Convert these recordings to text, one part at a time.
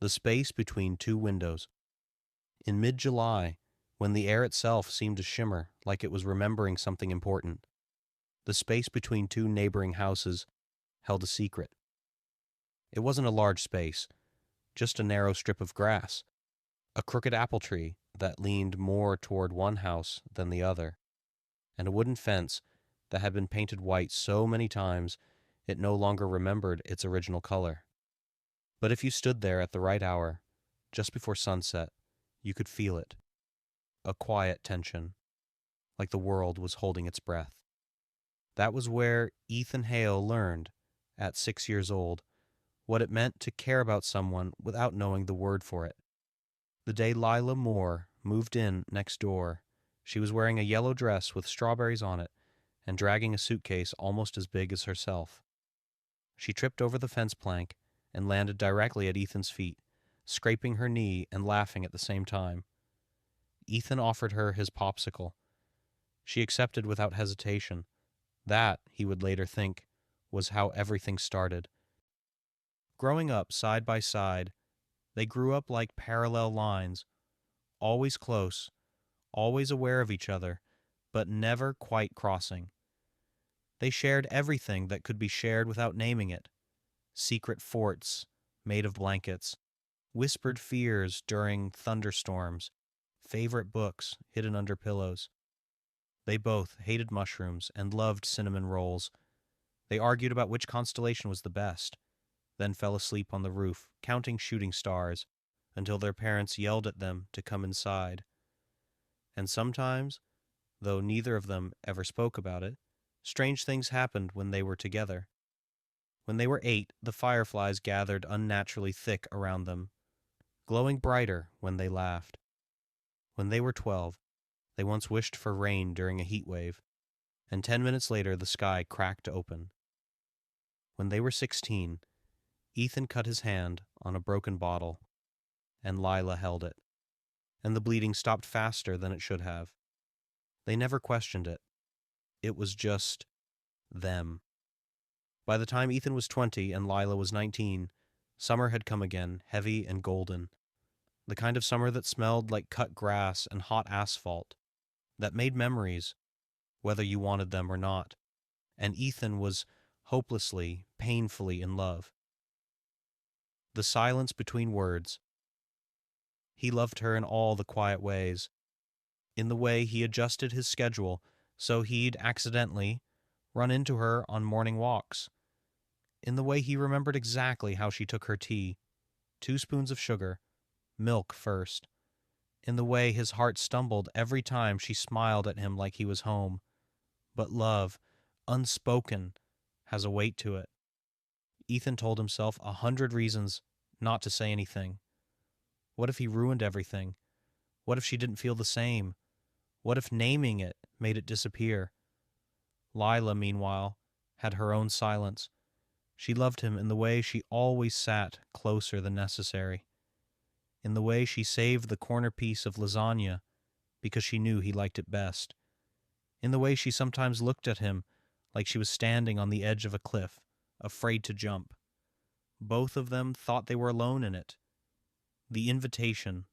The space between two windows. In mid-July, when the air itself seemed to shimmer like it was remembering something important, the space between two neighboring houses held a secret. It wasn't a large space, just a narrow strip of grass, a crooked apple tree that leaned more toward one house than the other, and a wooden fence that had been painted white so many times it no longer remembered its original color. But if you stood there at the right hour, just before sunset, you could feel it. A quiet tension, like the world was holding its breath. That was where Ethan Hale learned, at 6 years old, what it meant to care about someone without knowing the word for it. The day Lila Moore moved in next door, she was wearing a yellow dress with strawberries on it and dragging a suitcase almost as big as herself. She tripped over the fence plank and landed directly at Ethan's feet, scraping her knee and laughing at the same time. Ethan offered her his popsicle. She accepted without hesitation. That, he would later think, was how everything started. Growing up side by side, they grew up like parallel lines, always close, always aware of each other, but never quite crossing. They shared everything that could be shared without naming it. Secret forts made of blankets, whispered fears during thunderstorms, favorite books hidden under pillows. They both hated mushrooms and loved cinnamon rolls. They argued about which constellation was the best, then fell asleep on the roof, counting shooting stars, until their parents yelled at them to come inside. And sometimes, though neither of them ever spoke about it, strange things happened when they were together. When they were 8, the fireflies gathered unnaturally thick around them, glowing brighter when they laughed. When they were 12, they once wished for rain during a heat wave, and 10 minutes later the sky cracked open. When they were 16, Ethan cut his hand on a broken bottle, and Lila held it, and the bleeding stopped faster than it should have. They never questioned it. It was just them. By the time Ethan was 20 and Lila was 19, summer had come again, heavy and golden. The kind of summer that smelled like cut grass and hot asphalt, that made memories, whether you wanted them or not. And Ethan was hopelessly, painfully in love. The silence between words. He loved her in all the quiet ways. In the way he adjusted his schedule so he'd accidentally run into her on morning walks. In the way he remembered exactly how she took her tea, 2 spoons of sugar, milk first. In the way his heart stumbled every time she smiled at him like he was home. But love, unspoken, has a weight to it. Ethan told himself 100 reasons not to say anything. What if he ruined everything? What if she didn't feel the same? What if naming it made it disappear? Lila, meanwhile, had her own silence. She loved him in the way she always sat closer than necessary. In the way she saved the corner piece of lasagna because she knew he liked it best. In the way she sometimes looked at him like she was standing on the edge of a cliff, afraid to jump. Both of them thought they were alone in it. The invitation,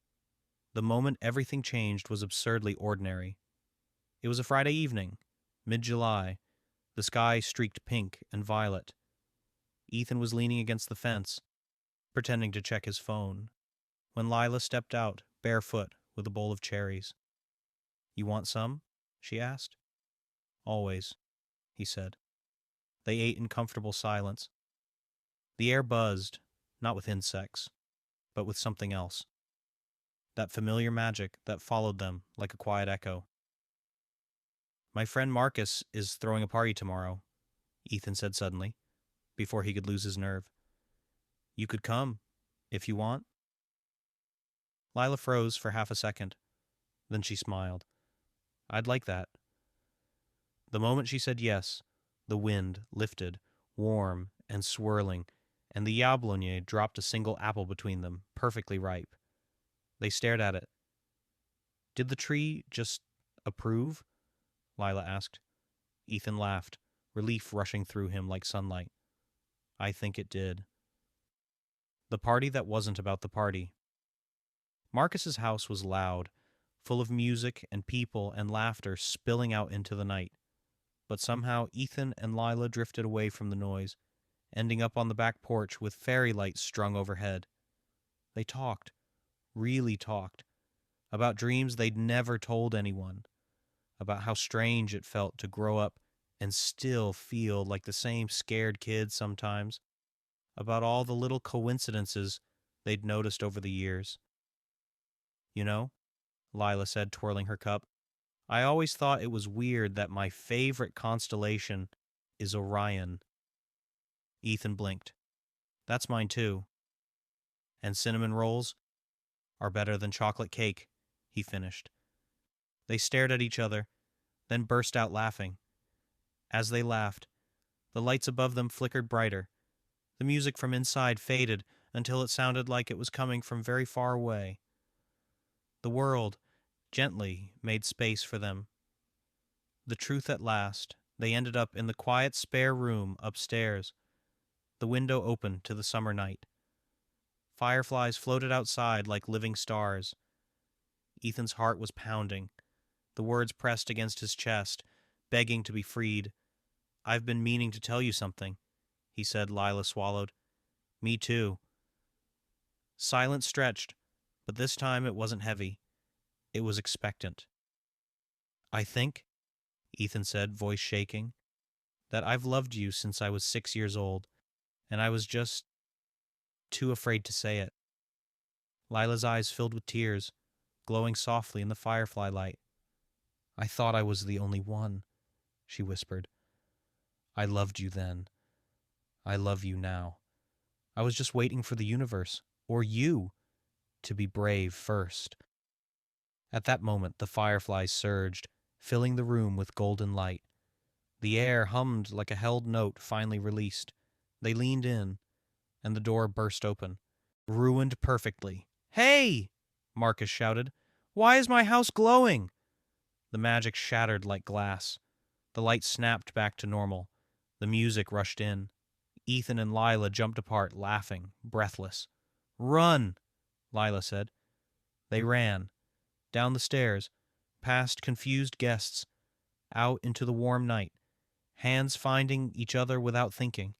the moment everything changed, was absurdly ordinary. It was a Friday evening, mid-July. The sky streaked pink and violet. Ethan was leaning against the fence, pretending to check his phone, when Lila stepped out, barefoot, with a bowl of cherries. "You want some?" she asked. "Always," he said. They ate in comfortable silence. The air buzzed, not with insects, but with something else. That familiar magic that followed them like a quiet echo. "My friend Marcus is throwing a party tomorrow," Ethan said suddenly, before he could lose his nerve. "You could come, if you want." Lila froze for half a second. Then she smiled. "I'd like that." The moment she said yes, the wind lifted, warm and swirling, and the yablоня dropped a single apple between them, perfectly ripe. They stared at it. "Did the tree just approve?" Lila asked. Ethan laughed, relief rushing through him like sunlight. "I think it did." The party that wasn't about the party. Marcus's house was loud, full of music and people and laughter spilling out into the night. But somehow Ethan and Lila drifted away from the noise, ending up on the back porch with fairy lights strung overhead. They talked, really talked, about dreams they'd never told anyone, about how strange it felt to grow up and still feel like the same scared kid sometimes, about all the little coincidences they'd noticed over the years. You know, Lila said, twirling her cup, I always thought it was weird that my favorite constellation is Orion. Ethan blinked. That's mine too. And cinnamon rolls are better than chocolate cake, he finished. They stared at each other, then burst out laughing. As they laughed, the lights above them flickered brighter. The music from inside faded until it sounded like it was coming from very far away. The world, gently, made space for them. The truth at last, they ended up in the quiet spare room upstairs, the window open to the summer night. Fireflies floated outside like living stars. Ethan's heart was pounding. The words pressed against his chest, begging to be freed. I've been meaning to tell you something, he said. Lila swallowed. Me too. Silence stretched, but this time it wasn't heavy. It was expectant. I think, Ethan said, voice shaking, that I've loved you since I was 6 years old, and I was just too afraid to say it. Lila's eyes filled with tears, glowing softly in the firefly light. I thought I was the only one, she whispered. I loved you then. I love you now. I was just waiting for the universe, or you, to be brave first. At that moment, the fireflies surged, filling the room with golden light. The air hummed like a held note finally released. They leaned in, and the door burst open. Ruined perfectly. Hey! Marcus shouted. Why is my house glowing? The magic shattered like glass. The light snapped back to normal. The music rushed in. Ethan and Lila jumped apart, laughing, breathless. Run, Lila said. They ran. Down the stairs, past confused guests, out into the warm night, hands finding each other without thinking.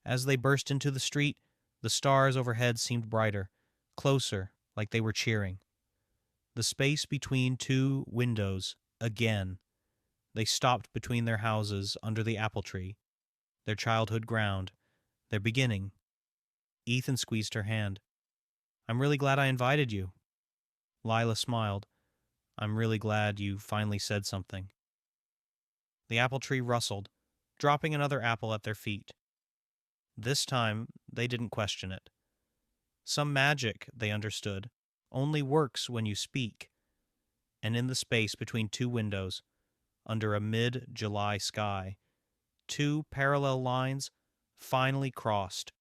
As they burst into the street, the stars overhead seemed brighter, closer, like they were cheering. The space between two windows, again. They stopped between their houses under the apple tree, their childhood ground, their beginning. Ethan squeezed her hand. I'm really glad I invited you. Lila smiled. I'm really glad you finally said something. The apple tree rustled, dropping another apple at their feet. This time, they didn't question it. Some magic, they understood, only works when you speak. And in the space between two windows, under a mid-July sky, two parallel lines finally crossed,